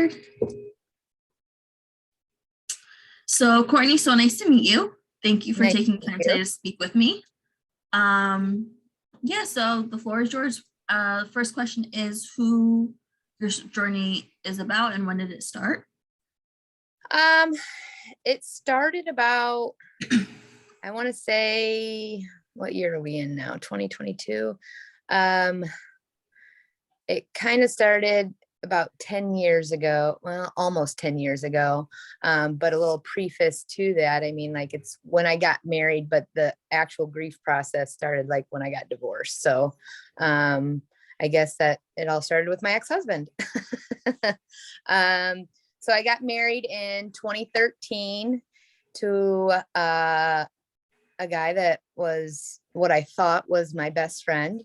record. So Courtney, so nice to meet you. Thank you for Nice taking to time meet today you. to speak with me. Yeah, so the floor is yours. First question is who your journey is about and when did it start? Um, it started about, I want to say, what year are we in now? 2022. Um, it kind of started about 10 years ago, well, almost 10 years ago. But a little preface to that. I mean, like it's when I got married, but the actual grief process started like when I got divorced. So, I guess that it all started with my ex-husband. um, so I got married in 2013 to a guy that was what I thought was my best friend.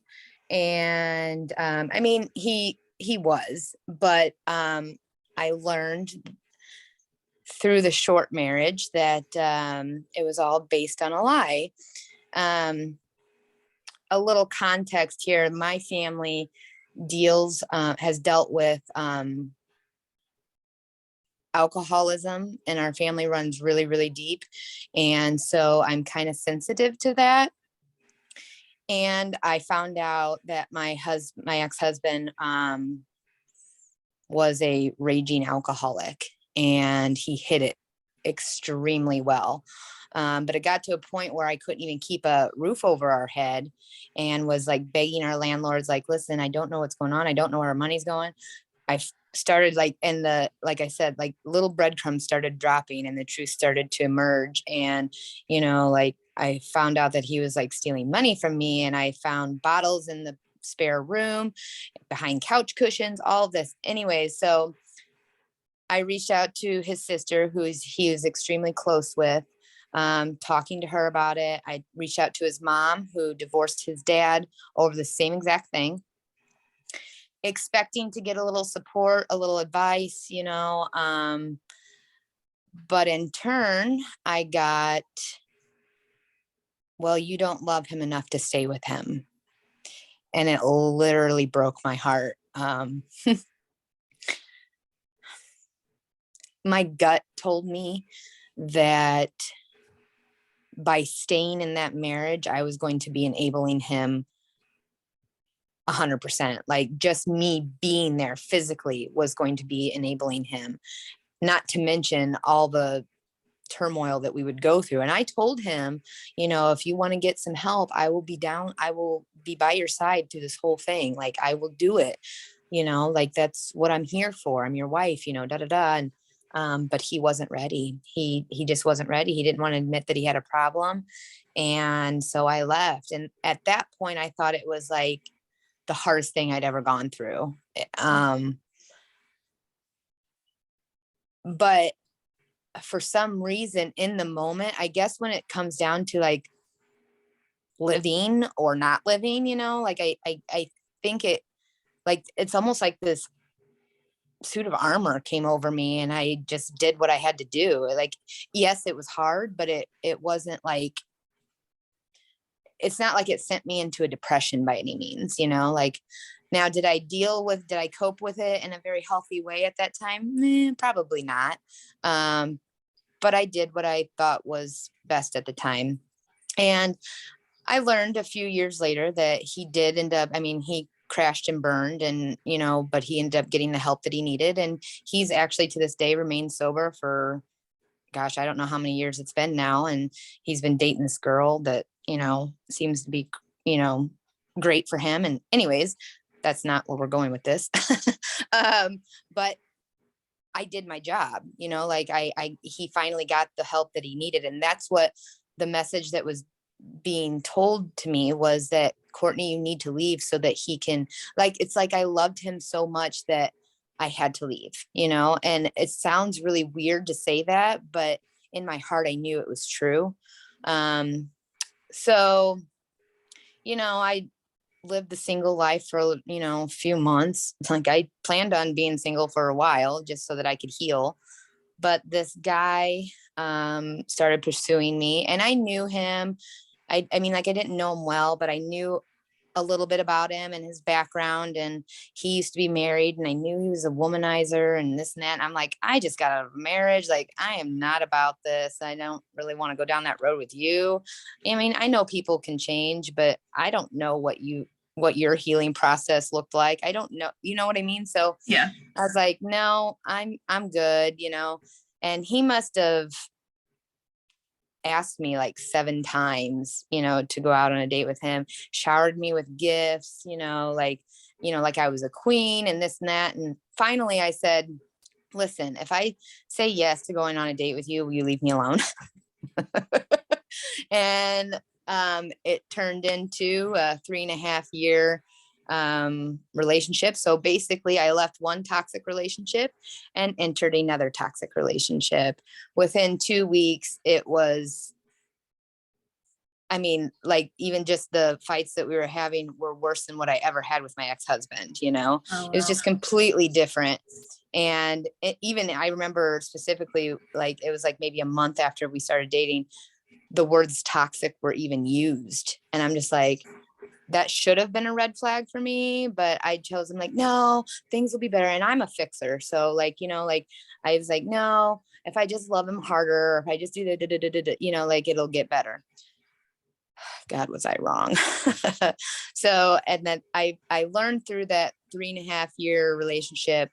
And I mean, he was, but I learned through the short marriage that it was all based on a lie. Um, a little context here: my family has dealt with alcoholism, and our family runs really, really deep, and so I'm kind of sensitive to that. And I found out that my ex-husband was a raging alcoholic, and he hid it extremely well. But it got to a point where I couldn't even keep a roof over our head, and was like begging our landlords, like, listen, I don't know what's going on. I don't know where our money's going. I started like, like I said, like little breadcrumbs started dropping and the truth started to emerge. And, like I found out that he was like stealing money from me, and I found bottles in the spare room, behind couch cushions, all of this. Anyways, so I reached out to his sister, he was extremely close with, talking to her about it. I reached out to his mom, who divorced his dad over the same exact thing, expecting to get a little support, a little advice, but in turn, I got, well, you don't love him enough to stay with him. And it literally broke my heart. My gut told me that by staying in that marriage, I was going to be enabling him 100%. Like just me being there physically was going to be enabling him, not to mention all the turmoil that we would go through. And I told him, if you want to get some help, I will be down. I will be by your side through this whole thing. Like I will do it, like that's what I'm here for. I'm your wife, da, da, da. And, but he wasn't ready. He just wasn't ready. He didn't want to admit that he had a problem. And so I left. And at that point, I thought it was like the hardest thing I'd ever gone through. But for some reason in the moment, I guess when it comes down to like living or not living, like I think it's almost like this suit of armor came over me, and I just did what I had to do. Like, yes, it was hard, but it wasn't like, it's not like it sent me into a depression by any means, like now, did I cope with it in a very healthy way at that time? Probably not. But I did what I thought was best at the time. And I learned a few years later that he did end up, he crashed and burned, and, but he ended up getting the help that he needed. And he's actually to this day remained sober for, gosh, I don't know how many years it's been now. And he's been dating this girl that, seems to be, great for him. And anyways, that's not where we're going with this. But I did my job, like he finally got the help that he needed. And that's what the message that was being told to me was, that Courtney, you need to leave so that he can, like, it's like I loved him so much that I had to leave, and it sounds really weird to say that, but in my heart, I knew it was true. So, I lived the single life for, a few months. Like I planned on being single for a while just so that I could heal. But this guy started pursuing me, and I knew him. I mean, like I didn't know him well, but I knew a little bit about him and his background, and he used to be married, and I knew he was a womanizer and this and that. And I'm like, I just got out of a marriage. Like, I am not about this. I don't really want to go down that road with you. I mean, I know people can change, but I don't know what your healing process looked like. I don't know, you know what I mean? So Yeah. I was like, no, I'm good, you know. And he must have asked me like 7 times, you know, to go out on a date with him, showered me with gifts, like I was a queen and this and that. And finally I said, listen, if I say yes to going on a date with you, will you leave me alone? And it turned into a 3.5 year relationship. So basically I left one toxic relationship and entered another toxic relationship. Within 2 weeks, it was, I mean, like, even just the fights that we were having were worse than what I ever had with my ex-husband, you know. Oh, It was wow. just completely different. And even I remember specifically, like, it was like maybe a month after we started dating, the words toxic were even used. And I'm just like, that should have been a red flag for me, but I chose, I'm like, no, things will be better. And I'm a fixer. So like, you know, like I was like, no, if I just love him harder, if I just do the, you know, like it'll get better. God, was I wrong? So, and then I learned through that 3.5 year relationship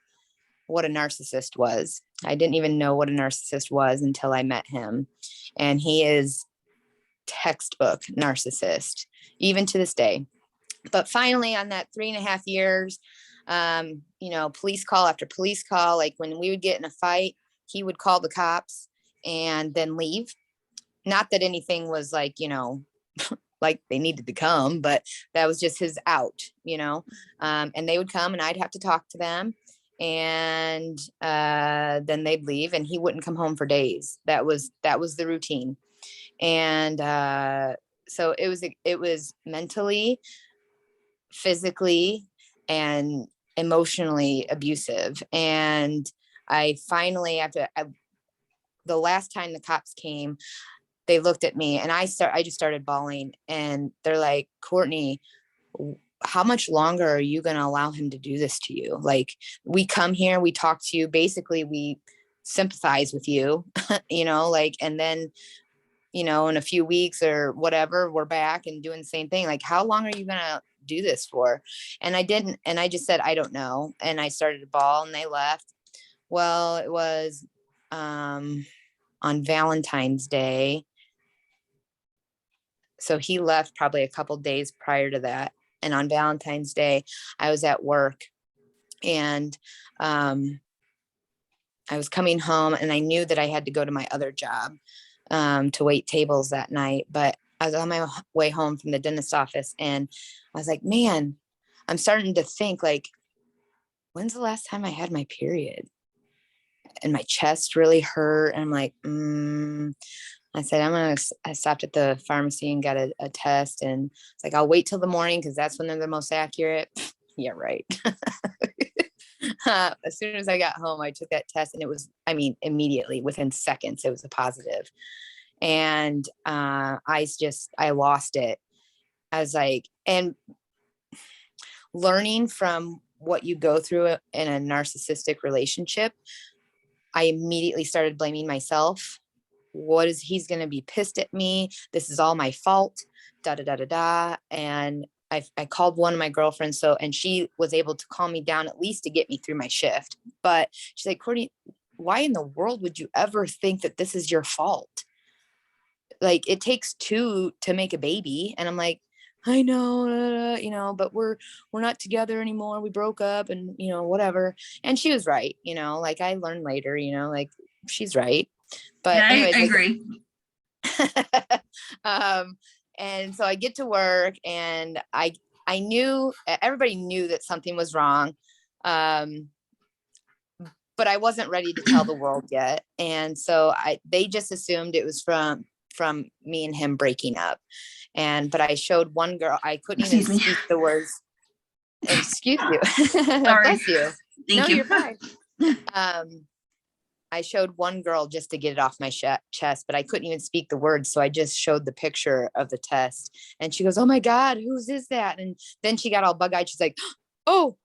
what a narcissist was. I didn't even know what a narcissist was until I met him. And he is textbook narcissist, even to this day. But finally, on that 3.5 years, you know, police call after police call, like when we would get in a fight, he would call the cops and then leave. Not that anything was like, you know, like they needed to come, but that was just his out, you know. And they would come and I'd have to talk to them, and then they'd leave and he wouldn't come home for days. That was the routine. And so it was mentally, physically, and emotionally abusive. And I finally, the last time the cops came, they looked at me and I just started bawling, and they're like, Courtney, how much longer are you going to allow him to do this to you? Like, we come here, we talk to you, basically we sympathize with you, you know, like, and then, you know, in a few weeks or whatever, we're back and doing the same thing. Like, how long are you going to do this for? And I didn't. And I just said, I don't know. And I started to bawl and they left. Well, it was on Valentine's Day. So he left probably a couple days prior to that. And on Valentine's Day, I was at work, and I was coming home, and I knew that I had to go to my other job to wait tables that night. But I was on my way home from the dentist office, and I was like, man, I'm starting to think, like, when's the last time I had my period? And my chest really hurt. And I'm like, I said, I stopped at the pharmacy and got a test. And it's like, I'll wait till the morning because that's when they're the most accurate. Yeah, right. As soon as I got home, I took that test, and it was, I mean, immediately within seconds, it was a positive. And I lost it. I was like, and learning from what you go through in a narcissistic relationship, I immediately started blaming myself. He's going to be pissed at me. This is all my fault. Da, da, da, da, da. And I called one of my girlfriends. And she was able to calm me down, at least to get me through my shift. But she's like, Courtney, why in the world would you ever think that this is your fault? Like, it takes 2 to make a baby. And I'm like, I know, you know, but we're not together anymore. We broke up, and, you know, whatever. And she was right. You know, like, I learned later, you know, like, she's right. But Yeah, anyways, I agree. and so I get to work, and I knew, everybody knew that something was wrong. But I wasn't ready to tell the world yet. And so they just assumed it was from me and him breaking up. But I showed one girl, I couldn't even Excuse me. speak the words. Excuse you. Sorry. Bless you. Thank No, you. you're fine. I showed one girl just to get it off my chest, but I couldn't even speak the words. So I just showed the picture of the test and she goes, oh my God, whose is that? And then she got all bug eyed. She's like, oh,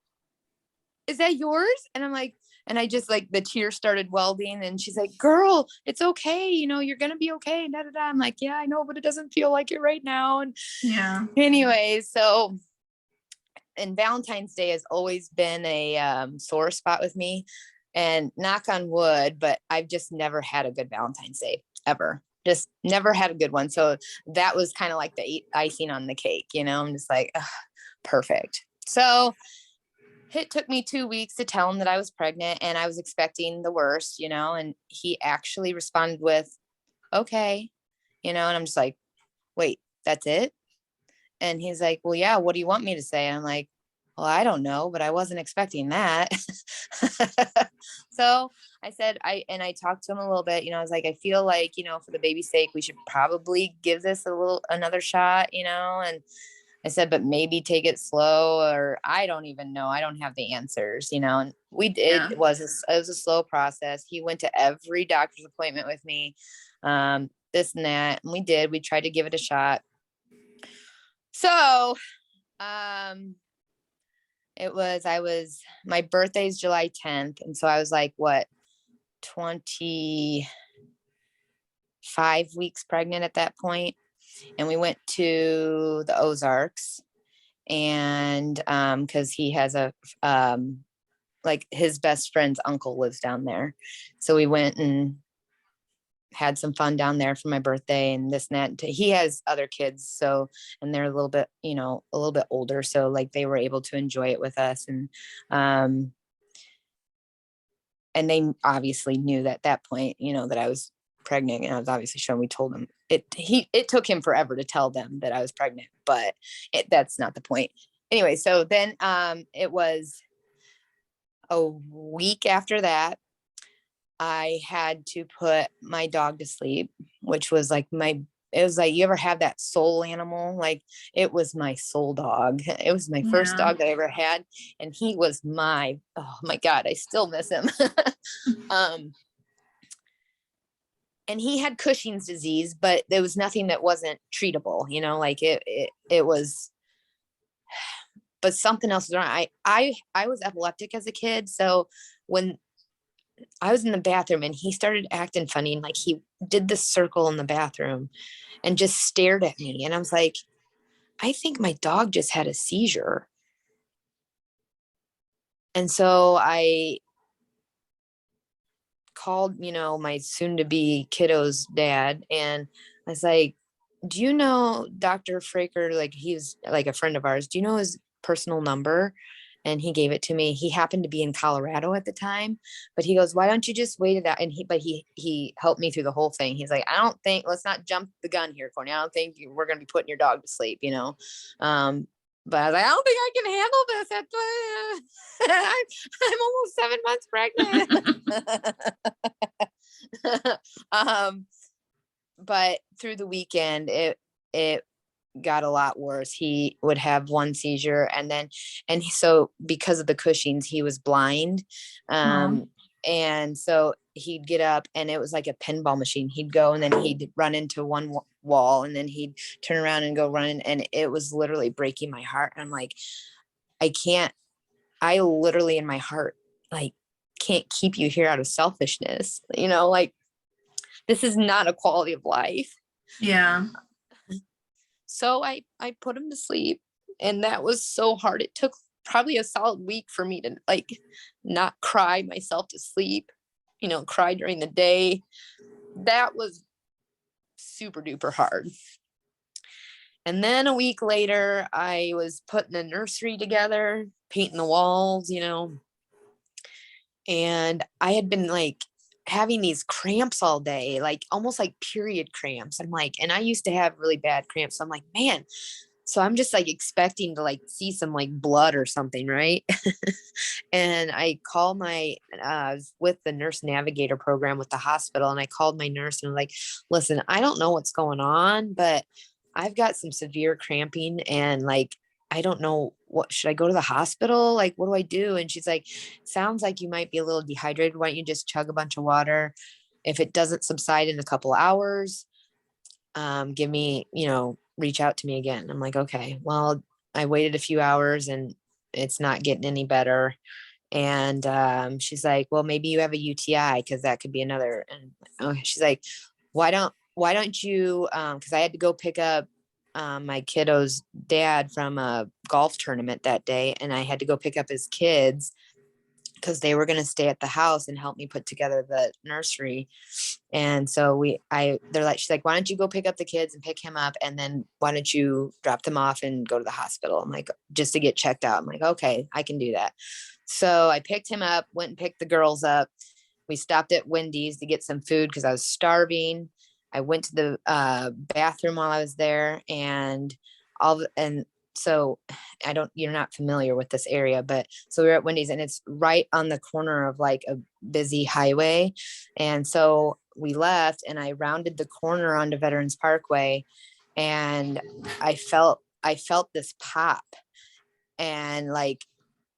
is that yours? And I'm like, and I just like the tears started welding and she's like, girl, it's okay. You know, you're going to be okay. Da, da, da. I'm like, yeah, I know, but it doesn't feel like it right now. And Yeah. anyways, so, and Valentine's Day has always been a sore spot with me, and knock on wood, but I've just never had a good Valentine's Day ever. Just never had a good one. So that was kind of like the icing on the cake, you know, I'm just like, ugh, perfect. So it took me 2 weeks to tell him that I was pregnant and I was expecting the worst, you know, and he actually responded with, okay, you know, and I'm just like, wait, that's it? And he's like, well, yeah, what do you want me to say? And I'm like, well, I don't know, but I wasn't expecting that. So I said, I talked to him a little bit, you know, I was like, I feel like, you know, for the baby's sake, we should probably give this another shot, you know, and I said, but maybe take it slow, or I don't even know. I don't have the answers, you know, and Yeah. it was a slow process. He went to every doctor's appointment with me, this and that. And we tried to give it a shot. So, my birthday's July 10th. And so I was like, what, 25 weeks pregnant at that point. And we went to the Ozarks and, cause he has like his best friend's uncle lives down there. So we went and had some fun down there for my birthday and this and that. He has other kids. So, and they're a little bit, you know, a little bit older. So like they were able to enjoy it with us. And they obviously knew that at that point, you know, that I was pregnant, and I was obviously showing, we told him it took him forever to tell them that I was pregnant, but that's not the point. Anyway, so then, it was a week after that, I had to put my dog to sleep, which was like it was like, you ever have that soul animal? Like it was my soul dog. It was my first Yeah. dog that I ever had. And he was oh my God, I still miss him. And he had Cushing's disease, but there was nothing that wasn't treatable, you know, like it was, but something else was wrong. I was epileptic as a kid. So when I was in the bathroom and he started acting funny, and like he did this circle in the bathroom and just stared at me. And I was like, I think my dog just had a seizure. And so I called, you know, my soon to be kiddo's dad. And I was like, do you know Dr. Fraker? Like he's like a friend of ours. Do you know his personal number? And he gave it to me. He happened to be in Colorado at the time, but he goes, why don't you just wait it out? And he helped me through the whole thing. He's like, let's not jump the gun here, Courtney. I don't think we're going to be putting your dog to sleep, you know? But I was like, I don't think I can handle this. I'm almost 7 months pregnant. But through the weekend, it got a lot worse. He would have one seizure, so because of the Cushing's, he was blind. Oh, And so he'd get up and it was like a pinball machine. He'd go and then he'd run into one wall and then he'd turn around and go running. And it was literally breaking my heart. I'm like, I literally in my heart, like, can't keep you here out of selfishness, you know, like this is not a quality of life. yeah. So I put him to sleep, and that was so hard. It took probably a solid week for me to like not cry myself to sleep, you know, cry during the day. That was super duper hard. And then a week later, I was putting a nursery together, painting the walls, you know, and I had been like having these cramps all day, like almost like period cramps. I'm like, and I used to have really bad cramps. So I'm like, man, so I'm just like expecting to like see some like blood or something, right? And I called with the nurse navigator program with the hospital, and I called my nurse and I'm like, listen, I don't know what's going on, but I've got some severe cramping, and like I don't know, what should I go to the hospital? Like, what do I do? And she's like, sounds like you might be a little dehydrated. Why don't you just chug a bunch of water? If it doesn't subside in a couple hours, give me, reach out to me again. I'm like, okay, well, I waited a few hours and it's not getting any better. And she's like, well, maybe you have a UTI, because that could be another. And okay, she's like, why don't you, because I had to go pick up my kiddo's dad from a golf tournament that day, and I had to go pick up his kids because they were going to stay at the house and help me put together the nursery. And so she's like, why don't you go pick up the kids and pick him up? And then why don't you drop them off and go to the hospital? I'm like, just to get checked out. I'm like, okay, I can do that. So I picked him up, went and picked the girls up. We stopped at Wendy's to get some food because I was starving. I went to the bathroom while I was there, and so you're not familiar with this area, but so we were at Wendy's, and it's right on the corner of like a busy highway. And so we left and I rounded the corner onto Veterans Parkway, and I felt this pop, and like,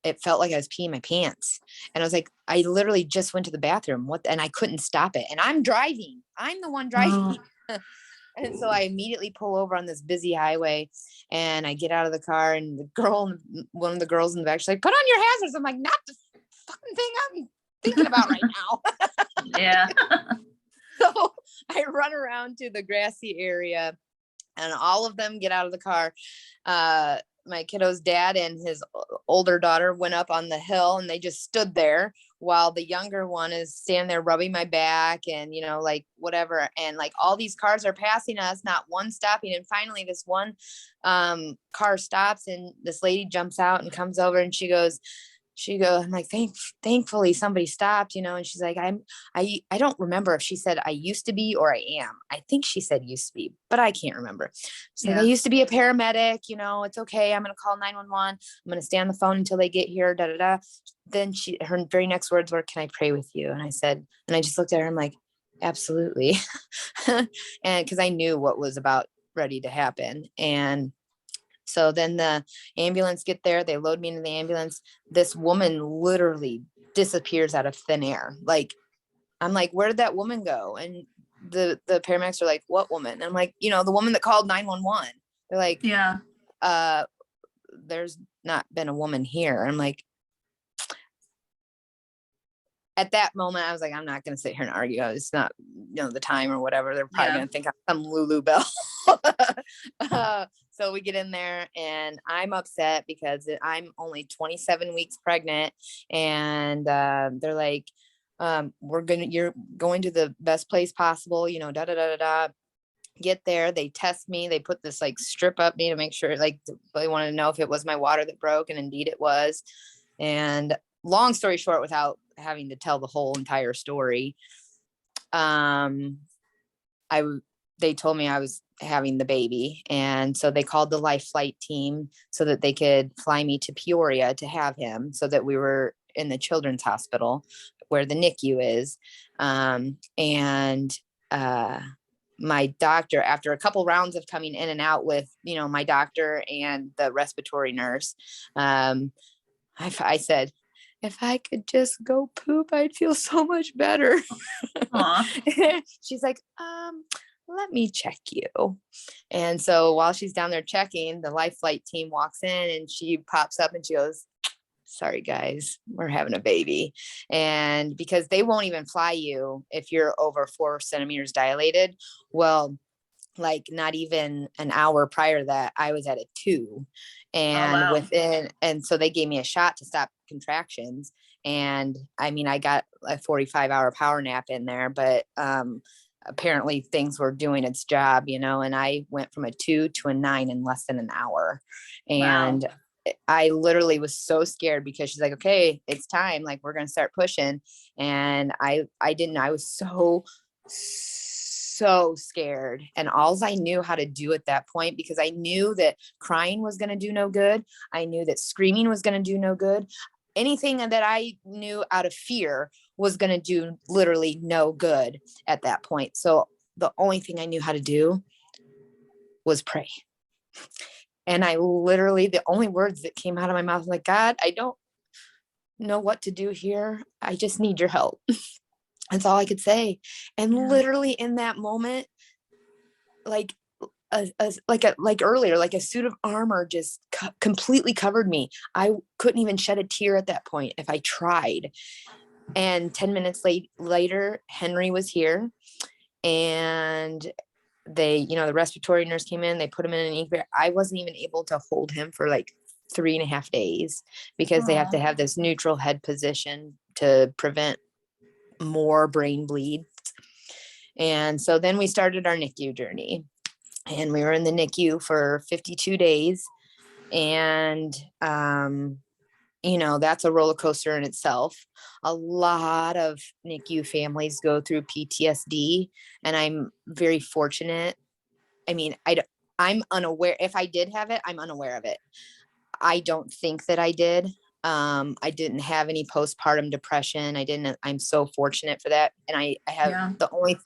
it felt like I was peeing my pants. And I was like, I literally just went to the bathroom. And I couldn't stop it. And I'm driving. I'm the one driving. Oh, And so I immediately pull over on this busy highway, and I get out of the car, and one of the girls in the back, she's like, put on your hazards. I'm like, not the fucking thing I'm thinking about right now. yeah. So I run around to the grassy area, and all of them get out of the car. My kiddo's dad and his older daughter went up on the hill, and they just stood there while the younger one is standing there rubbing my back and, like whatever. And like all these cars are passing us, not one stopping. And finally this one car stops, and this lady jumps out and comes over, and she goes, I'm like, thankfully somebody stopped, and she's like, I don't remember if she said I used to be or I am. I think she said used to be, but I can't remember. So Yeah. I used to be a paramedic, it's okay. I'm going to call 911. I'm going to stay on the phone until they get here. Da, da, da. Then her very next words were, can I pray with you? And I just looked at her. I'm like, absolutely. And cause I knew what was about ready to happen. And so then the ambulance get there, they load me into the ambulance. This woman literally disappears out of thin air. Like, I'm like, where did that woman go? And the paramedics are like, what woman? And I'm like, the woman that called 911. They're like, Yeah. There's not been a woman here. I'm like, at that moment, I was like, I'm not going to sit here and argue. It's not, the time or whatever. They're probably going to think I'm some Lulu Bell. So we get in there, and I'm upset because I'm only 27 weeks pregnant. And they're like, you're going to the best place possible, da, da, da, da, da. Get there, they test me, they put this like strip up me to make sure, like, they wanted to know if it was my water that broke, and indeed it was. And long story short, without having to tell the whole entire story, they told me I was having the baby, and so they called the life flight team so that they could fly me to Peoria to have him, so that we were in the children's hospital where the NICU is. My doctor, after a couple rounds of coming in and out with, my doctor and the respiratory nurse, I said, if I could just go poop, I'd feel so much better. She's like, let me check you. And so while she's down there checking, the life flight team walks in, and she pops up and she goes, sorry guys, we're having a baby. And because they won't even fly you if you're over 4 centimeters dilated. Well, like not even an hour prior to that, I was at a 2. And and so they gave me a shot to stop contractions. And I mean, I got a 45-hour power nap in there, but apparently things were doing its job, and I went from a 2 to a 9 in less than an hour. And I literally was so scared, because she's like, okay, it's time. Like, we're going to start pushing. And I was so scared. And all I knew how to do at that point, because I knew that crying was going to do no good. I knew that screaming was going to do no good. Anything that I knew out of fear was going to do literally no good at that point. So the only thing I knew how to do was pray. And I literally, the only words that came out of my mouth, like, God, I don't know what to do here. I just need your help. That's all I could say. And Yeah. literally in that moment, like like earlier, like a suit of armor just completely covered me. I couldn't even shed a tear at that point if I tried. And 10 minutes later, Henry was here, and they, the respiratory nurse came in, they put him in an incubator. I wasn't even able to hold him for like 3.5 days because they have Aw. to have this neutral head position to prevent more brain bleeds. And so then we started our NICU journey, and we were in the NICU for 52 days. And, that's a roller coaster in itself. A lot of NICU families go through PTSD, and I'm very fortunate. I mean, I'm unaware. If I did have it, I'm unaware of it. I don't think that I did. I didn't have any postpartum depression. I'm so fortunate for that. And I have Yeah. the only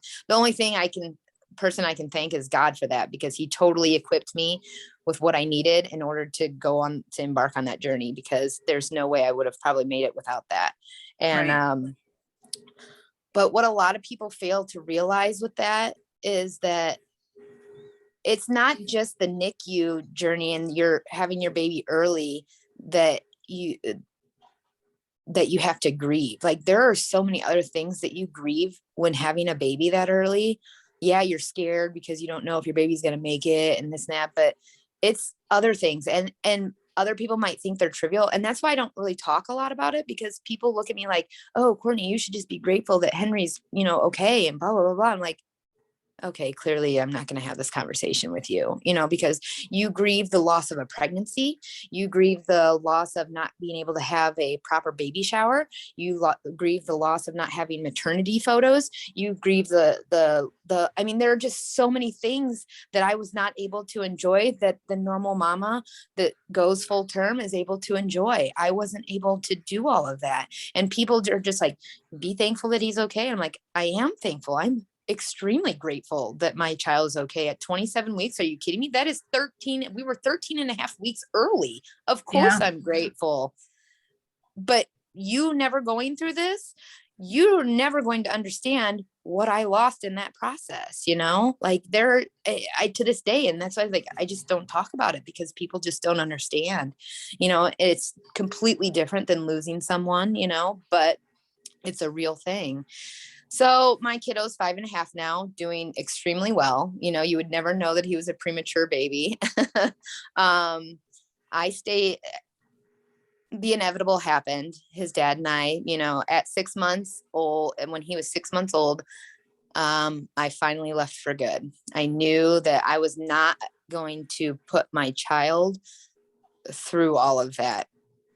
person I can thank is God for that, because he totally equipped me with what I needed in order to go on to embark on that journey, because there's no way I would have probably made it without that. And, Right. but what a lot of people fail to realize with that is that it's not just the NICU journey and you're having your baby early that you have to grieve. Like, there are so many other things that you grieve when having a baby that early. Yeah, you're scared because you don't know if your baby's going to make it and this and that, but it's other things. And other people might think they're trivial. And that's why I don't really talk a lot about it, because people look at me like, oh, Courtney, you should just be grateful that Henry's, okay, and blah, blah, blah, blah. I'm like, okay, clearly I'm not going to have this conversation with you, because you grieve the loss of a pregnancy. You grieve the loss of not being able to have a proper baby shower. You grieve the loss of not having maternity photos. You grieve I mean, there are just so many things that I was not able to enjoy that the normal mama that goes full term is able to enjoy. I wasn't able to do all of that. And people are just like, be thankful that he's okay. I'm like, I am thankful. I'm extremely grateful that my child is okay at 27 weeks. Are you kidding me? That is 13. We were 13 and a half weeks early. Of course, Yeah. I'm grateful. But you never going through this, you're never going to understand what I lost in that process, like I to this day. And that's why I just don't talk about it, because people just don't understand, it's completely different than losing someone, but it's a real thing. So my kiddo's 5.5 now, doing extremely well. You would never know that he was a premature baby. I stay, the inevitable happened. His dad and I, at 6 months old, and when he was 6 months old, I finally left for good. I knew that I was not going to put my child through all of that.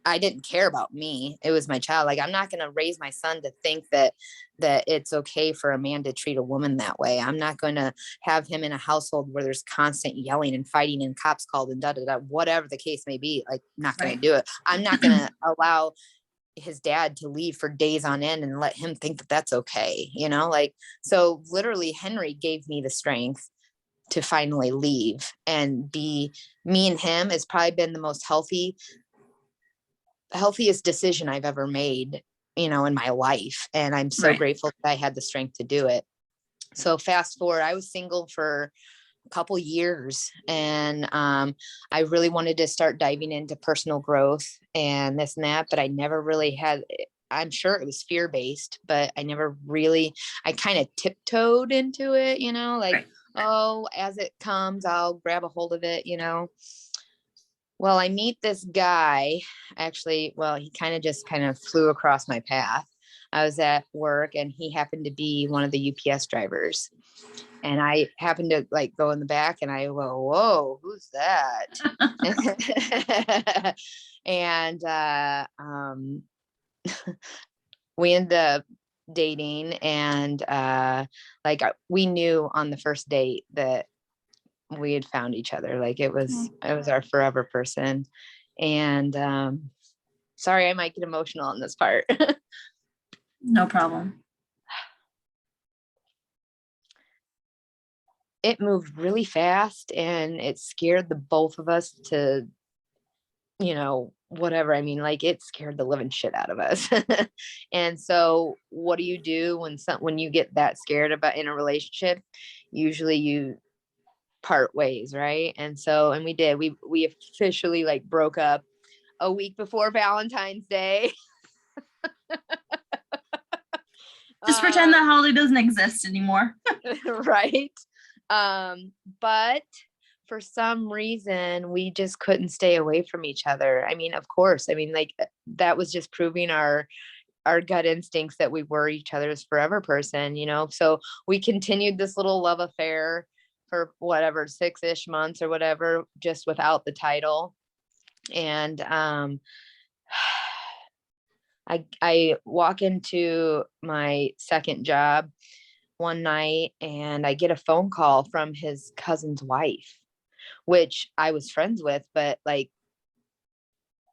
I didn't care about me. It was my child. Like, I'm not going to raise my son to think that it's okay for a man to treat a woman that way. I'm not going to have him in a household where there's constant yelling and fighting and cops called and whatever the case may be. Like, not going to do it. I'm not going to allow his dad to leave for days on end and let him think that that's okay. So literally Henry gave me the strength to finally leave and be me. And him has probably been the most healthiest decision I've ever made, in my life. And I'm so Right. grateful that I had the strength to do it. So fast forward, I was single for a couple years, and I really wanted to start diving into personal growth and this and that, but I never really had. I'm sure it was fear-based, but I kind of tiptoed into it, like, Right. oh, as it comes, I'll grab a hold of it, Well, I meet this guy, actually. Well, he kind of flew across my path. I was at work, and he happened to be one of the UPS drivers. And I happened to go in the back, and I go, whoa, who's that? And we ended up dating, and we knew on the first date that we had found each other. Like, it was our forever person. And sorry, I might get emotional on this part. No problem. it moved really fast and it scared the both of us to, whatever. I mean, like it scared the living shit out of us. And so what do you do when you get that scared about in a relationship? Usually you part ways, right? And we did. We officially like broke up a week before Valentine's Day. Just pretend that holiday doesn't exist anymore. Right. But for some reason we just couldn't stay away from each other. I mean, of course, I mean, like that was just proving our gut instincts that we were each other's forever person, so we continued this little love affair for whatever 6-ish months or whatever, just without the title. And I walk into my second job one night and I get a phone call from his cousin's wife, which I was friends with, but like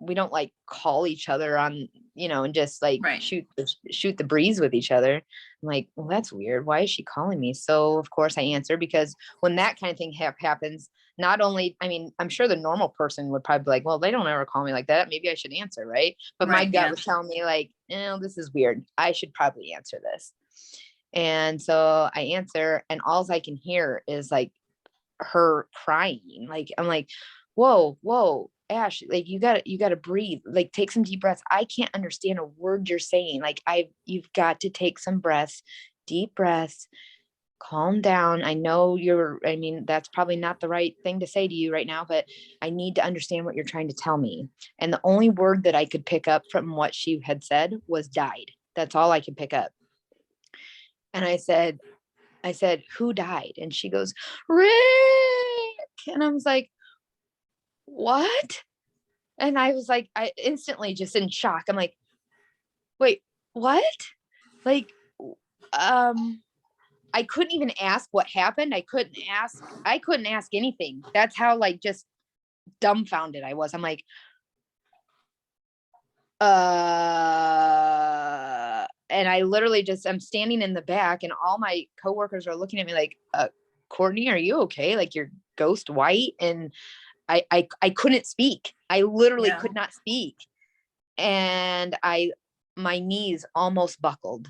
we don't like call each other on, and just like Right. shoot the breeze with each other. I'm like, well, that's weird. Why is she calling me? So of course I answer, because when that kind of thing happens, not only, I mean, I'm sure the normal person would probably be like, well, they don't ever call me like that. Maybe I should answer. Right. But my Right, gut yeah. was telling me like, this is weird. I should probably answer this. And so I answer, and all I can hear is like her crying. Like, I'm like, whoa, Ash, like you gotta breathe, like take some deep breaths. I can't understand a word you're saying. Like you've got to take some breaths, deep breaths, calm down. I mean, that's probably not the right thing to say to you right now, but I need to understand what you're trying to tell me. And the only word that I could pick up from what she had said was died. That's all I could pick up. And I said, who died? And she goes, Rick. And I was like, what? And I was like, I instantly just in shock. I'm like, wait, what? Like, I couldn't even ask what happened. I couldn't ask anything. That's how like just dumbfounded I was. I'm like, and I literally I'm standing in the back and all my coworkers are looking at me like, Courtney, are you okay? Like you're ghost white. And I couldn't speak. I literally could not speak. And my knees almost buckled.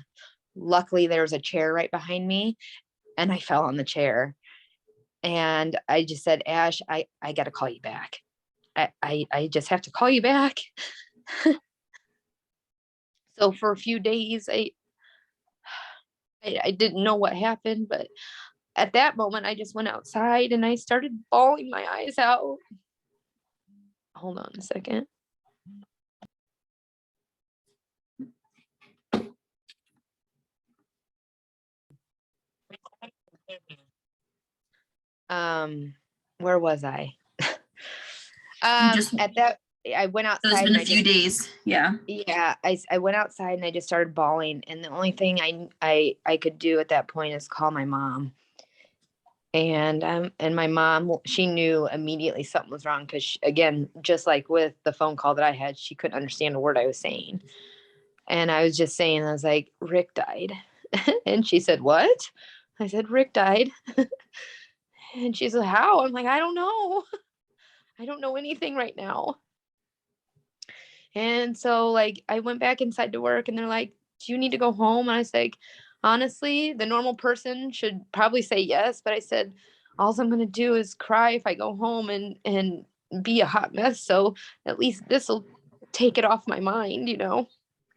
Luckily there was a chair right behind me and I fell on the chair. And I just said, Ash, I got to call you back. I just have to call you back. So for a few days, I didn't know what happened, but at that moment, I just went outside and I started bawling my eyes out. Hold on a second. Where was I? At that, I went outside. So it's been a few days. Yeah. Yeah. I went outside and I just started bawling. And the only thing I could do at that point is call my mom. And my mom, she knew immediately something was wrong. Cause again, just like with the phone call that I had, she couldn't understand a word I was saying. And I was just saying, I was like, Rick died. And she said, what? I said, Rick died. And she said, how? I'm like, I don't know. I don't know anything right now. And so like I went back inside to work and they're like, do you need to go home? And I was like, honestly, the normal person should probably say yes. But I said, all I'm going to do is cry if I go home and be a hot mess. So at least this will take it off my mind,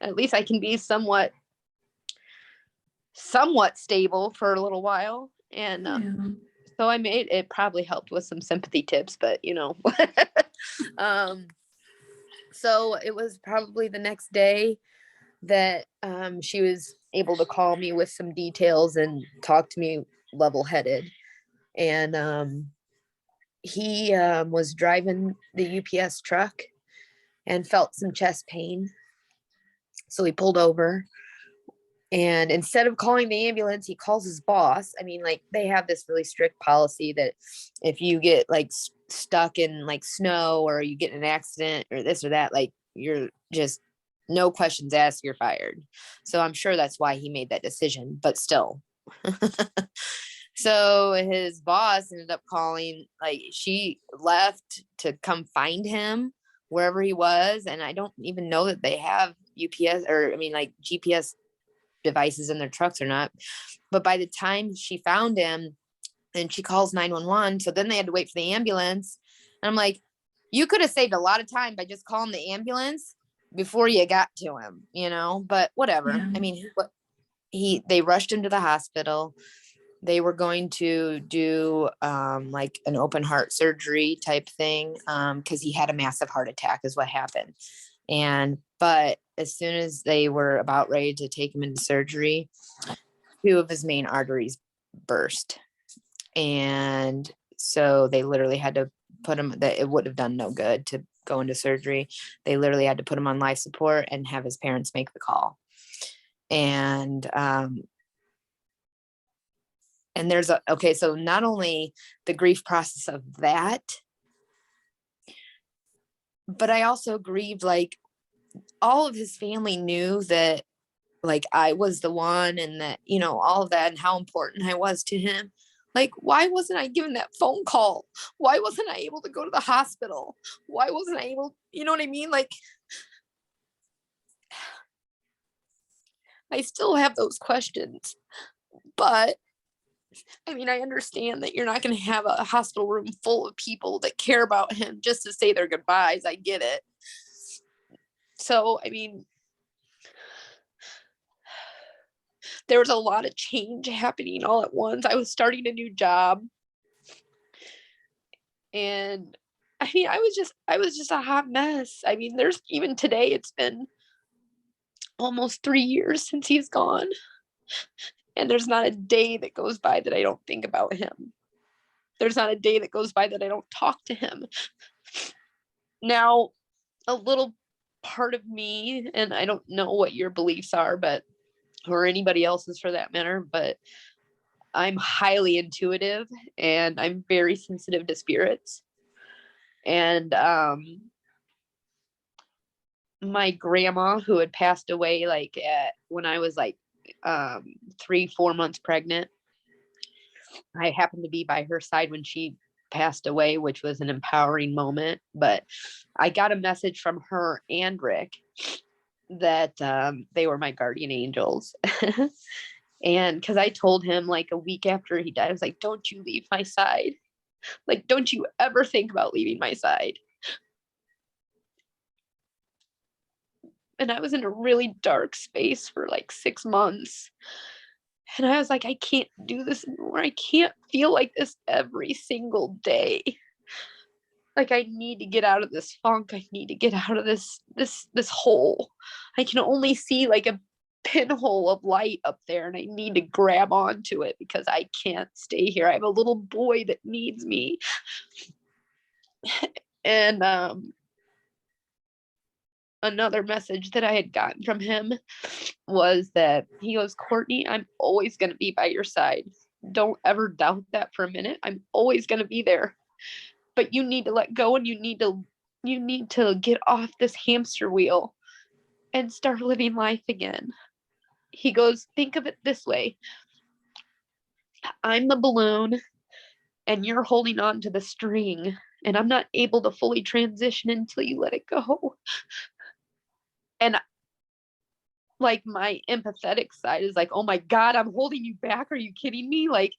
at least I can be somewhat stable for a little while. And so it probably helped with some sympathy tips, but so it was probably the next day that she was able to call me with some details and talk to me level-headed. And he was driving the UPS truck and felt some chest pain. So he pulled over. And instead of calling the ambulance, he calls his boss. I mean, like they have this really strict policy that if you get like stuck in like snow or you get in an accident or this or that, like you're just no questions asked, you're fired. So I'm sure that's why he made that decision, but still. So his boss ended up calling, like she left to come find him wherever he was. And I don't even know that they have UPS or I mean like GPS devices in their trucks or not. But by the time she found him and she calls 911, so then they had to wait for the ambulance. And I'm like, you could have saved a lot of time by just calling the ambulance before you got to him, but whatever. Yeah. I mean, they rushed him to the hospital. They were going to do like an open heart surgery type thing because he had a massive heart attack is what happened. But as soon as they were about ready to take him into surgery, 2 of his main arteries burst. And so they literally had to put him, that it would have done no good to go into surgery. They literally had to put him on life support and have his parents make the call. And there's so not only the grief process of that, but I also grieved, like all of his family knew that like I was the one and that, all of that and how important I was to him. Like, why wasn't I given that phone call? Why wasn't I able to go to the hospital? Why wasn't I able, you know what I mean? Like, I still have those questions, but I mean, I understand that you're not going to have a hospital room full of people that care about him just to say their goodbyes. I get it. So, I mean, there was a lot of change happening all at once. I was starting a new job. And I mean, I was just a hot mess. I mean, there's even today, it's been almost 3 years since he's gone. And there's not a day that goes by that I don't think about him. There's not a day that goes by that I don't talk to him. Now, a little part of me, and I don't know what your beliefs are, but, or anybody else's for that matter, but I'm highly intuitive and I'm very sensitive to spirits. And my grandma, who had passed away like when I was like 3-4 months pregnant, I happened to be by her side when she passed away, which was an empowering moment. But I got a message from her and Rick that they were my guardian angels. And because I told him like a week after he died, I was like, don't you leave my side. Like, don't you ever think about leaving my side. And I was in a really dark space for like 6 months. And I was like, I can't do this anymore. I can't feel like this every single day. Like, I need to get out of this funk. I need to get out of this hole. I can only see like a pinhole of light up there, and I need to grab onto it because I can't stay here. I have a little boy that needs me. And another message that I had gotten from him was that he goes, Courtney, I'm always going to be by your side. Don't ever doubt that for a minute. I'm always going to be there. But you need to let go, and you need to get off this hamster wheel and start living life again. He goes, think of it this way. I'm the balloon and you're holding on to the string, and I'm not able to fully transition until you let it go. And like my empathetic side is like, oh my God, I'm holding you back. Are you kidding me? Like,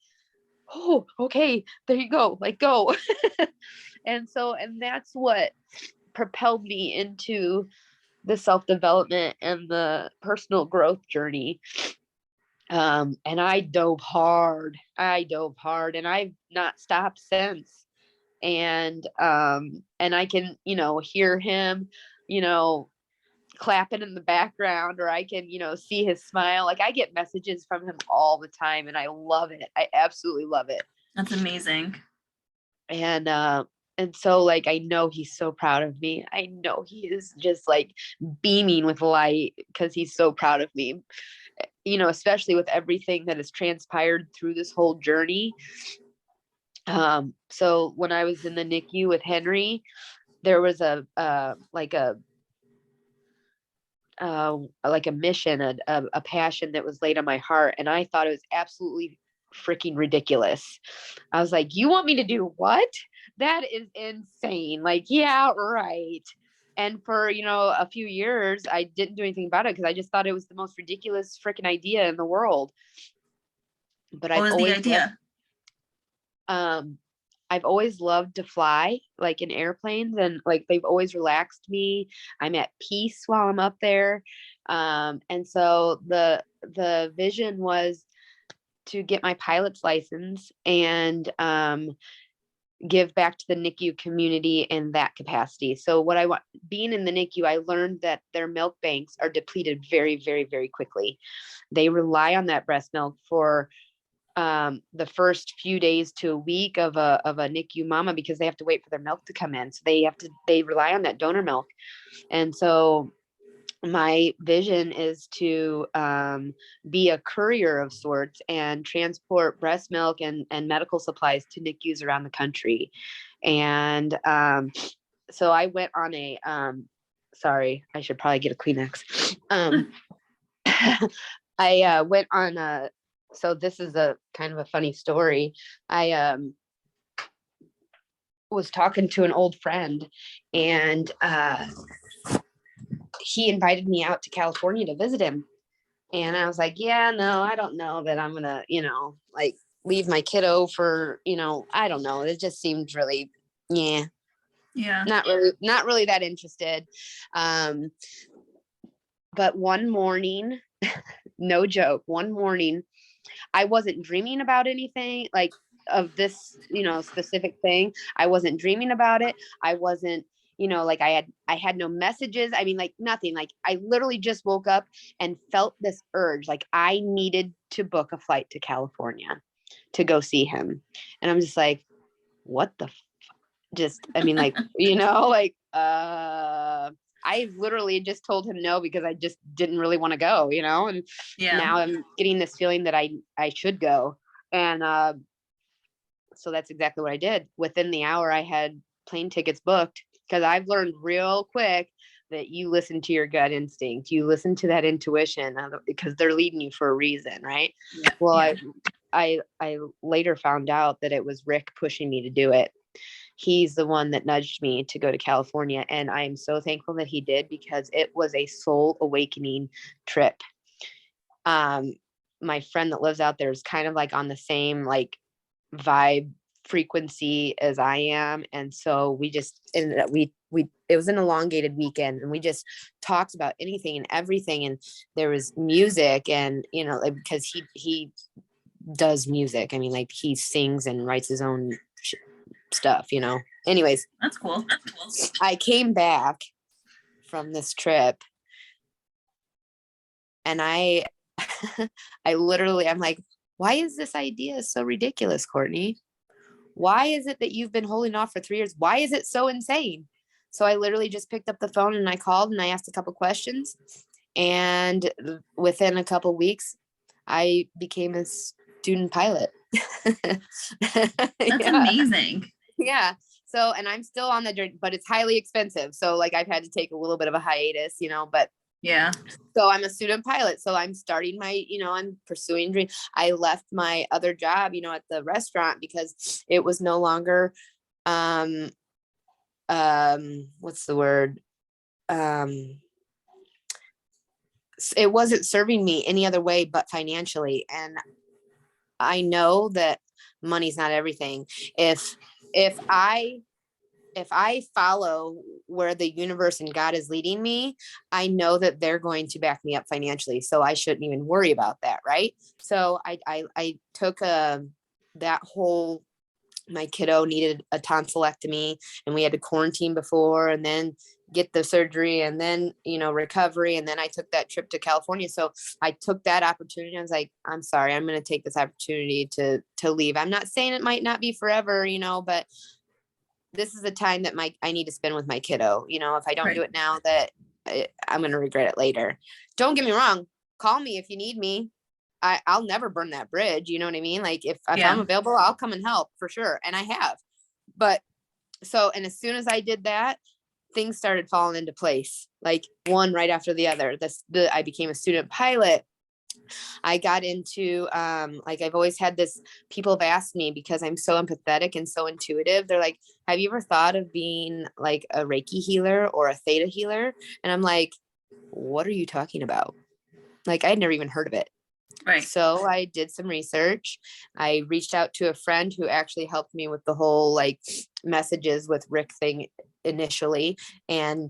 oh, okay, there you go. Like, go. And that's what propelled me into the self-development and the personal growth journey. And I dove hard and I've not stopped since. And I can, hear him, clapping in the background, or I can, see his smile. Like, I get messages from him all the time and I love it. I absolutely love it. That's amazing. And so like, I know he's so proud of me. I know he is just like beaming with light because he's so proud of me, especially with everything that has transpired through this whole journey. So when I was in the NICU with Henry, there was a mission, a passion that was laid on my heart. And I thought it was absolutely freaking ridiculous. I was like, you want me to do what? That is insane. Like, yeah, right. And for, a few years, I didn't do anything about it because I just thought it was the most ridiculous freaking idea in the world. But What was the idea? I've always loved to fly, like in airplanes, and like they've always relaxed me. I'm at peace while I'm up there. And so the vision was to get my pilot's license and give back to the NICU community in that capacity. So what I want, being in the NICU, I learned that their milk banks are depleted very, very, very quickly. They rely on that breast milk for the first few days to a week of a NICU mama, because they have to wait for their milk to come in. So they rely on that donor milk. And so my vision is to be a courier of sorts and transport breast milk and medical supplies to NICUs around the country. And so I went on a, sorry, I should probably get a Kleenex. I went on a, so this is a kind of a funny story. I was talking to an old friend, and he invited me out to California to visit him. And I was like, yeah, no, I don't know that I'm gonna, like leave my kiddo for, I don't know. It just seemed really, yeah, not really that interested. But one morning, no joke, one morning, I wasn't dreaming about anything like of this, specific thing. I wasn't dreaming about it. I wasn't, like I had no messages. I mean, like nothing. Like I literally just woke up and felt this urge. Like I needed to book a flight to California to go see him. And I'm just like, what the I mean, like, like, I literally just told him no, because I just didn't really want to go, and now I'm getting this feeling that I should go. And so that's exactly what I did. Within the hour, I had plane tickets booked, because I've learned real quick that you listen to your gut instinct. You listen to that intuition, because they're leading you for a reason, right? Yeah. Well, I later found out that it was Rick pushing me to do it. He's the one that nudged me to go to California. And I am so thankful that he did, because it was a soul awakening trip. My friend that lives out there is kind of like on the same like vibe frequency as I am. And so we just ended up, it was an elongated weekend, and we just talked about anything and everything. And there was music, and, like, because he does music. I mean, like he sings and writes his own stuff, anyways. That's cool. I came back from this trip, and I literally, I'm like, why is this idea so ridiculous, Courtney? Why is it that you've been holding off for 3 years? Why is it so insane? So I literally just picked up the phone and I called and I asked a couple questions, and within a couple weeks, I became a student pilot. That's amazing. Yeah. So, and I'm still on the journey, but it's highly expensive. So like I've had to take a little bit of a hiatus, but yeah. So I'm a student pilot. So I'm starting my, I'm pursuing dream. I left my other job, at the restaurant, because it was no longer, what's the word? It wasn't serving me any other way but financially. And I know that money's not everything. If I follow where the universe and God is leading me, I know that they're going to back me up financially. So I shouldn't even worry about that. Right. So I took that whole, my kiddo needed a tonsillectomy, and we had to quarantine before, and then get the surgery, and then, recovery. And then I took that trip to California. So I took that opportunity. I was like, I'm sorry, I'm going to take this opportunity to leave. I'm not saying it might not be forever, but this is the time that I need to spend with my kiddo. If I don't do it now, that I'm going to regret it later. Don't get me wrong. Call me if you need me. I'll never burn that bridge. You know what I mean? Like if I'm available, I'll come and help for sure. And I have, but and as soon as I did that, things started falling into place, like one right after the other. I became a student pilot. I got into, like, I've always had this, people have asked me, because I'm so empathetic and so intuitive. They're like, have you ever thought of being like a Reiki healer or a theta healer? And I'm like, what are you talking about? Like, I'd never even heard of it. Right. So I did some research. I reached out to a friend who actually helped me with the whole like messages with Rick thing initially. And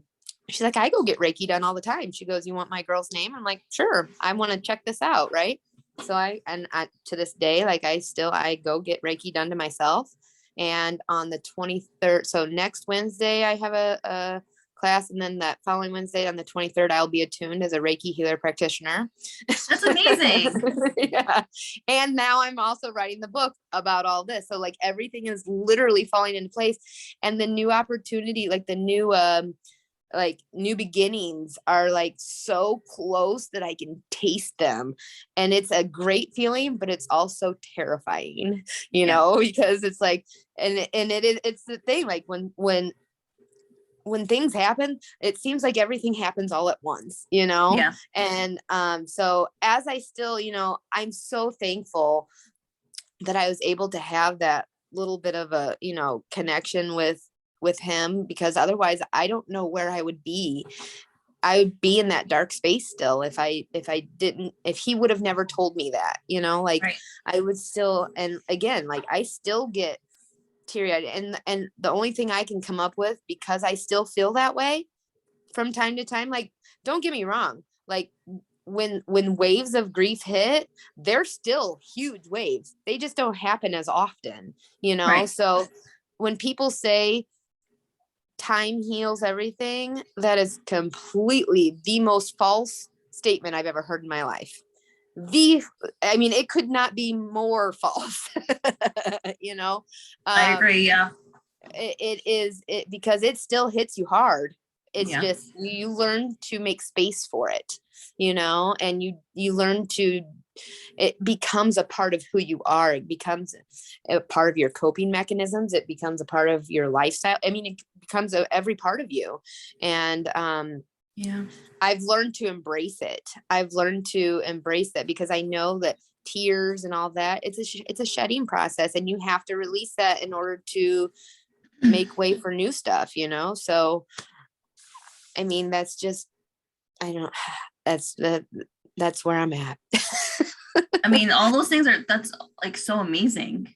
she's like, I go get Reiki done all the time. She goes, you want my girl's name? I'm like, sure, I want to check this out. Right. So to this day, like I go get Reiki done to myself. And on the 23rd, so next Wednesday, I have a class. And then that following Wednesday on the 23rd, I'll be attuned as a Reiki healer practitioner. That's amazing. Yeah. And now I'm also writing the book about all this. So like everything is literally falling into place. And the new opportunity, like the new new beginnings are like so close that I can taste them. And it's a great feeling, but it's also terrifying, because it's like, it's the thing, like when things happen, it seems like everything happens all at once, Yeah. And so as I still, I'm so thankful that I was able to have that little bit of a, connection with him, because otherwise I don't know where I would be. I would be in that dark space still if he would have never told me that, Right. I would still, and again, like I still get teary-eyed, and the only thing I can come up with, because I still feel that way from time to time, like, don't get me wrong, like when waves of grief hit, they're still huge waves, they just don't happen as often, Right. so when people say time heals everything, that is completely the most false statement I've ever heard in my life. It could not be more false. I agree. Yeah. It is it because it still hits you hard. It's Yeah. just you learn to make space for it, and you learn to, it becomes a part of who you are. It becomes a part of your coping mechanisms. It becomes a part of your lifestyle. It becomes every part of you. And Yeah. I've learned to embrace it. I've learned to embrace that, because I know that tears and all that, it's a shedding process, and you have to release that in order to make way for new stuff, So, that's just, I don't, that's where I'm at. All those things that's like so amazing.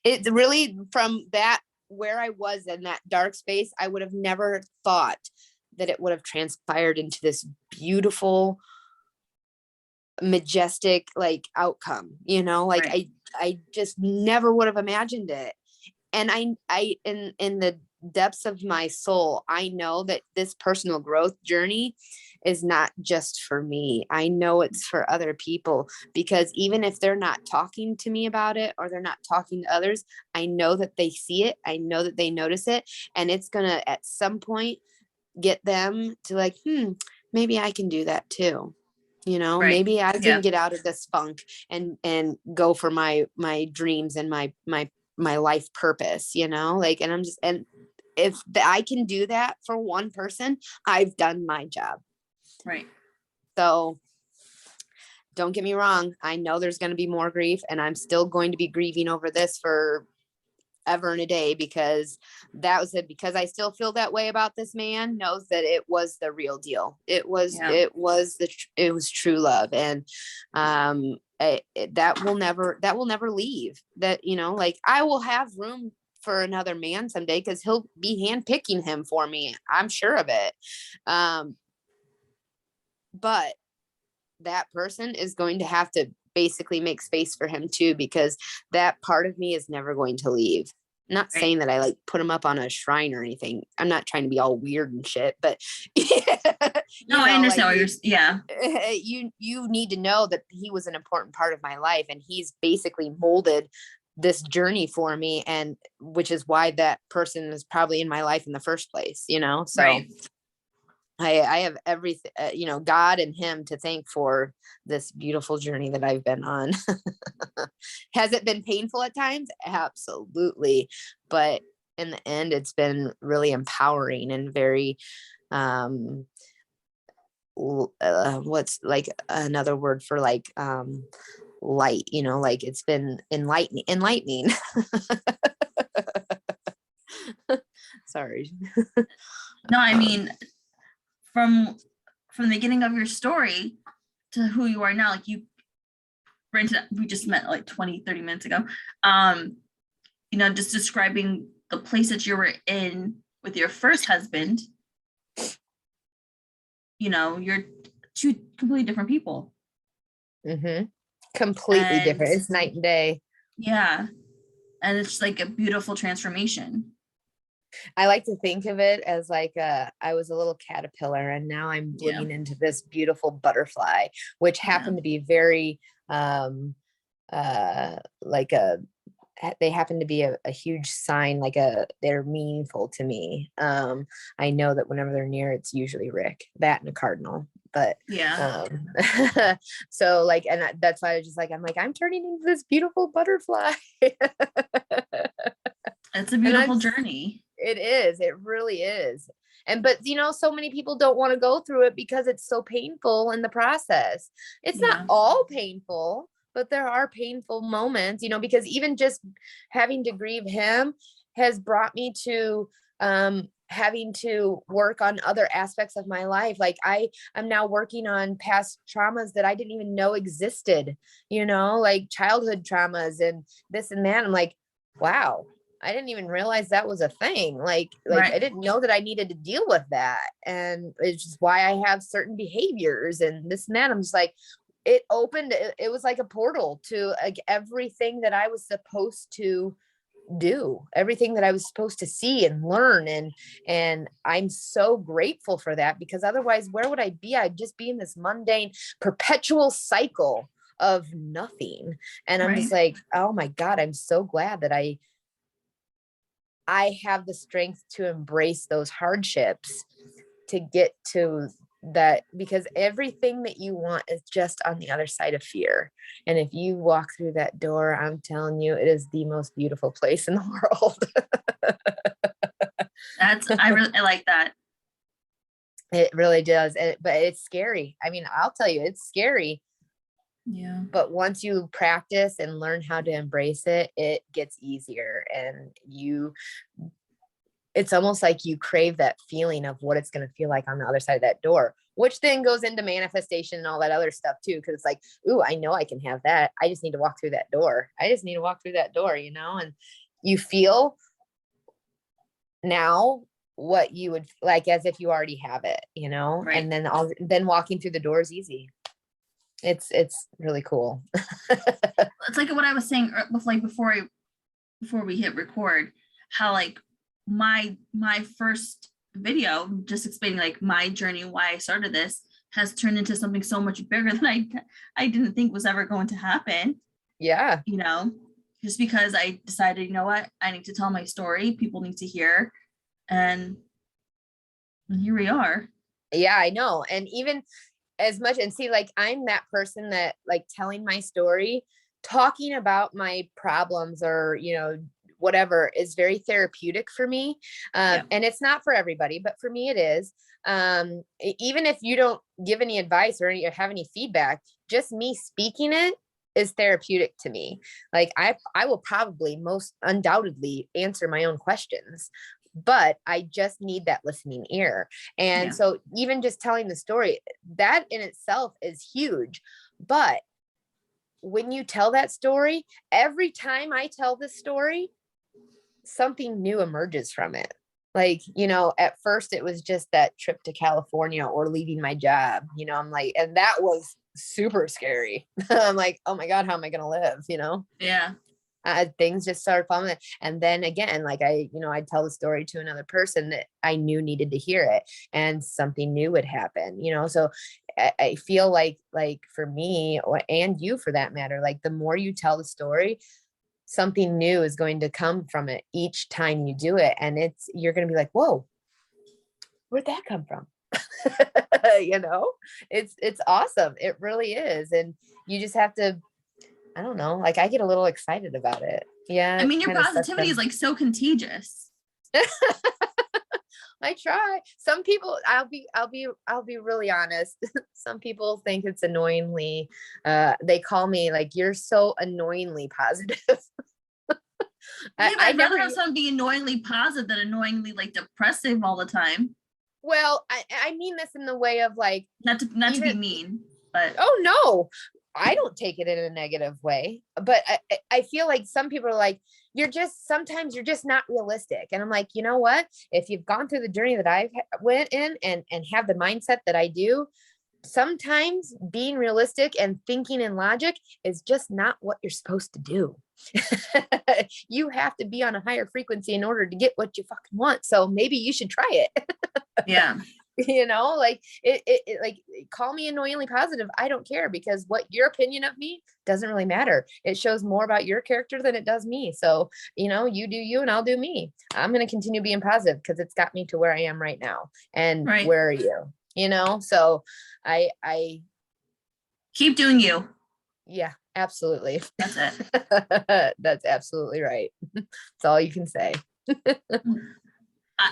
It's really from that, where I was in that dark space, I would have never thought that it would have transpired into this beautiful, majestic, like outcome, like Right. I just never would have imagined it. And I in the depths of my soul, I know that this personal growth journey is not just for me. I know it's for other people, because even if they're not talking to me about it, or they're not talking to others, I know that they see it. I know that they notice it, and it's gonna at some point get them to like, maybe I can do that too. Right. Maybe I Yeah. can get out of this funk and go for my dreams and my life purpose, like, and I'm just, and if I can do that for one person, I've done my job. Right. So don't get me wrong. I know there's going to be more grief, and I'm still going to be grieving over this for ever and a day, because that was it, because I still feel that way about this man, knows that it was the real deal. It was, Yeah. it was true love. And, that will never leave, that, like I will have room for another man someday, because he'll be handpicking him for me. I'm sure of it. But that person is going to have to basically make space for him too, because that part of me is never going to leave. I'm not saying that I like put him up on a shrine or anything. I'm not trying to be all weird and shit, but No, I understand like, what yeah. you need to know that he was an important part of my life, and he's basically molded this journey for me, and which is why that person is probably in my life in the first place, so Right. I have everything, God and him to thank for this beautiful journey that I've been on. Has it been painful at times? Absolutely. But in the end, it's been really empowering and very, what's like another word for like light, like it's been enlightening. Sorry. No, I mean, from the beginning of your story to who you are now, like you, granted, we just met like 20-30 minutes ago. Just describing the place that you were in with your first husband, you're two completely different people. Mm-hmm. Completely different. It's night and day. Yeah. And it's like a beautiful transformation. I like to think of it as like I was a little caterpillar and now I'm blooming into this beautiful butterfly, which happened to be very they happen to be a huge sign, they're meaningful to me. I know that whenever they're near, it's usually Rick, that and a cardinal. But so and that's why I was just like, I'm turning into this beautiful butterfly. It's a beautiful journey. It is. It really is. But so many people don't want to go through it because it's so painful in the process. It's not all painful, but there are painful moments, because even just having to grieve him has brought me to having to work on other aspects of my life. Like I'm now working on past traumas that I didn't even know existed, like childhood traumas and this and that. I'm like, wow, I didn't even realize that was a thing. Like I didn't know that I needed to deal with that. And it's just why I have certain behaviors and this and that. I'm just like, it was like a portal to like everything that I was supposed to do, everything that I was supposed to see and learn. And I'm so grateful for that, because otherwise, where would I be? I'd just be in this mundane, perpetual cycle of nothing. And I'm just like, oh my God, I'm so glad that I have the strength to embrace those hardships to get to that, because everything that you want is just on the other side of fear. And if you walk through that door, I'm telling you, it is the most beautiful place in the world. I like that. It really does. But it's scary. I mean, I'll tell you, it's scary. Yeah. But once you practice and learn how to embrace it, it gets easier. And it's almost like you crave that feeling of what it's going to feel like on the other side of that door, which then goes into manifestation and all that other stuff too. Cause it's like, ooh, I know I can have that. I just need to walk through that door. And you feel now what you would like, as if you already have it, and then walking through the door is easy. It's really cool. It's like what I was saying, before we hit record, how like my first video just explaining like my journey, why I started this, has turned into something so much bigger than I didn't think was ever going to happen. Yeah. Just because I decided, you know what, I need to tell my story. People need to hear. And here we are. Yeah, I know. And even as much, and see, like, I'm that person that like telling my story, talking about my problems or, whatever is very therapeutic for me. And it's not for everybody, but for me it is. Even if you don't give any advice or have any feedback, just me speaking it is therapeutic to me. Like I will probably most undoubtedly answer my own questions, but I just need that listening ear. And so even just telling the story, that in itself is huge. But when you tell that story, every time I tell this story, something new emerges from it. Like, at first it was just that trip to California or leaving my job, I'm like, and that was super scary. I'm like, oh my God, how am I going to live? Yeah. Things just started falling. And then again, like I'd tell the story to another person that I knew needed to hear it, and something new would happen, so I feel like for me, and you for that matter, like the more you tell the story, something new is going to come from it each time you do it. And you're going to be like, whoa, where'd that come from? It's awesome. It really is. And you just have to, I don't know, like I get a little excited about it. Yeah. I mean, your positivity is like so contagious. I try. Some people, I'll be really honest. Some people think it's annoyingly, they call me like, you're so annoyingly positive. Yeah, but I I'd rather never, have someone be annoyingly positive than annoyingly like depressive all the time. well, I mean this in the way of like, Not to be even, mean, but oh no, I don't take it in a negative way, but I feel like some people are like, sometimes you're just not realistic. And I'm like, you know what? If you've gone through the journey that I've went in and have the mindset that I do, sometimes being realistic and thinking in logic is just not what you're supposed to do. You have to be on a higher frequency in order to get what you fucking want. So maybe you should try it. yeah. Like like call me annoyingly positive. I don't care, because what your opinion of me doesn't really matter. It shows more about your character than it does me. So, you do you and I'll do me. I'm going to continue being positive because it's got me to where I am right now. And Right. where are you? So I Keep doing you. yeah, absolutely. That's it. That's absolutely right. That's all you can say.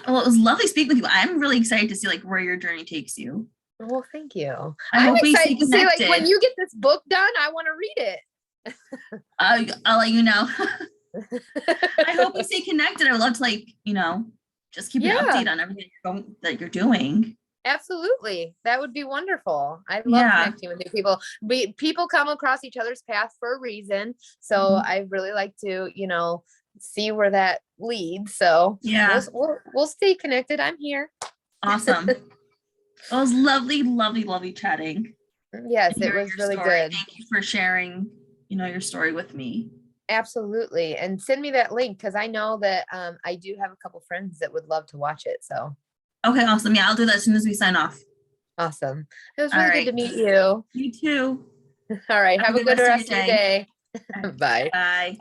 Well, it was lovely speaking with you. I'm really excited to see like where your journey takes you. Well, thank you. I I'm hope we excited stay to see, like, when connected. you get this book done, I want to read it. I'll let you know. I hope we stay connected. I would love to just keep an update on everything that you're doing. Absolutely. That would be wonderful. I love Yeah. connecting with new people. People come across each other's path for a reason. So I really like to, see where that leads. So Yeah. we'll stay connected. I'm here. Awesome. It was lovely, lovely, lovely chatting. Yes, and it hearing was your really story. good. Thank you for sharing, your story with me. Absolutely. And send me that link, because I know that I do have a couple friends that would love to watch it. So. Okay, awesome. Yeah, I'll do that as soon as we sign off. Awesome. It was All really right. good to meet you. You too. All right. Have a good rest of your day. All right. Bye. Bye.